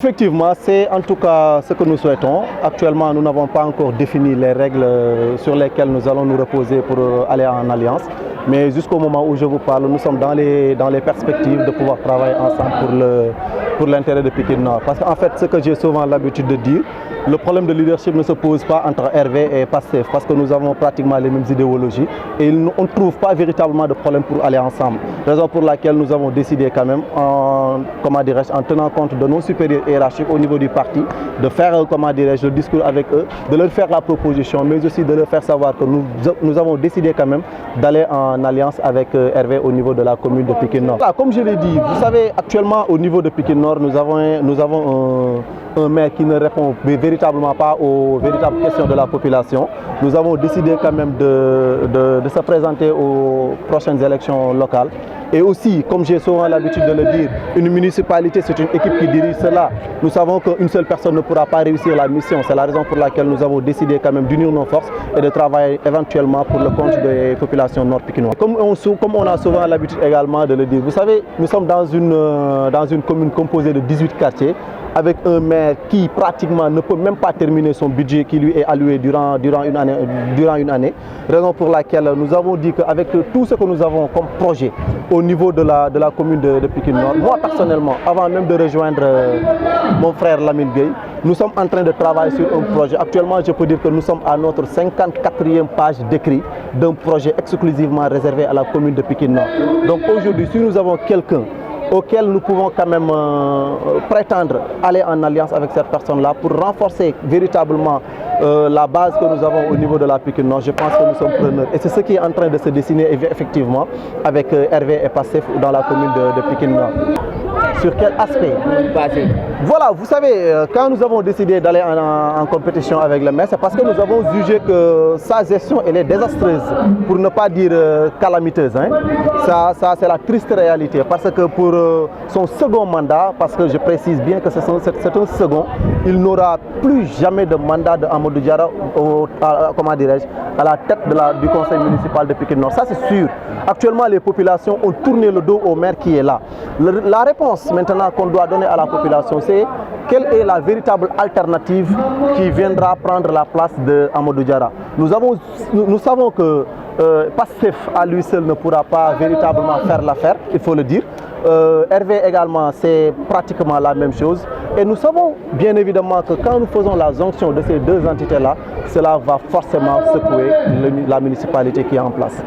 Effectivement, c'est en tout cas ce que nous souhaitons. Actuellement, nous n'avons pas encore défini les règles sur lesquelles nous allons nous reposer pour aller en alliance. Mais jusqu'au moment où je vous parle, nous sommes dans les perspectives de pouvoir travailler ensemble pour l'intérêt de Pikine Nord. Parce qu'en fait, ce que j'ai souvent l'habitude de dire, le problème de leadership ne se pose pas entre Hervé et Pastef parce que nous avons pratiquement les mêmes idéologies et on ne trouve pas véritablement de problème pour aller ensemble. Raison pour laquelle nous avons décidé quand même, en tenant compte de nos supérieurs hiérarchiques au niveau du parti, de faire le discours avec eux, de leur faire la proposition, mais aussi de leur faire savoir que nous avons décidé quand même d'aller en alliance avec Hervé au niveau de la commune de Pikine Nord. Voilà, comme je l'ai dit, vous savez, actuellement au niveau de Pikine Nord, nous avons un maire qui ne répond véritablement pas aux véritables questions de la population. Nous avons décidé quand même de se présenter aux prochaines élections locales. Et aussi, comme j'ai souvent l'habitude de le dire, une municipalité, c'est une équipe qui dirige cela. Nous savons qu'une seule personne ne pourra pas réussir la mission. C'est la raison pour laquelle nous avons décidé quand même d'unir nos forces et de travailler éventuellement pour le compte des populations nord-pikinoises. Comme on a souvent l'habitude également de le dire, vous savez, nous sommes dans une commune composée de 18 quartiers, avec un maire qui pratiquement ne peut même pas terminer son budget qui lui est alloué durant une année. Raison pour laquelle nous avons dit qu'avec tout ce que nous avons comme projet au niveau de la commune de Pikine Nord, moi personnellement, avant même de rejoindre mon frère Lamine Gueye, nous sommes en train de travailler sur un projet. Actuellement, je peux dire que nous sommes à notre 54e page d'écrit d'un projet exclusivement réservé à la commune de Pikine Nord. Donc aujourd'hui, si nous avons quelqu'un auquel nous pouvons quand même prétendre aller en alliance avec cette personne-là pour renforcer véritablement la base que nous avons au niveau de la Pikine Nord, je pense que nous sommes preneurs. Et c'est ce qui est en train de se dessiner effectivement avec Hervé et Pastef dans la commune de Pikine Nord. Sur quel aspect? Voilà, vous savez, quand nous avons décidé d'aller en compétition avec le maire, c'est parce que nous avons jugé que sa gestion elle est désastreuse, pour ne pas dire calamiteuse. Hein. Ça c'est la triste réalité, parce que pour son second mandat, parce que je précise bien que c'est un second, il n'aura plus jamais de mandat de Amadou Diarra à la tête du conseil municipal de Pikine Nord. Ça c'est sûr. Actuellement, les populations ont tourné le dos au maire qui est là. La réponse maintenant qu'on doit donner à la population, c'est quelle est la véritable alternative qui viendra prendre la place de Amadou Diarra. Nous savons que Pastef à lui seul ne pourra pas véritablement faire l'affaire, il faut le dire. Hervé également, c'est pratiquement la même chose. Et nous savons bien évidemment que quand nous faisons la jonction de ces deux entités-là, cela va forcément secouer la municipalité qui est en place.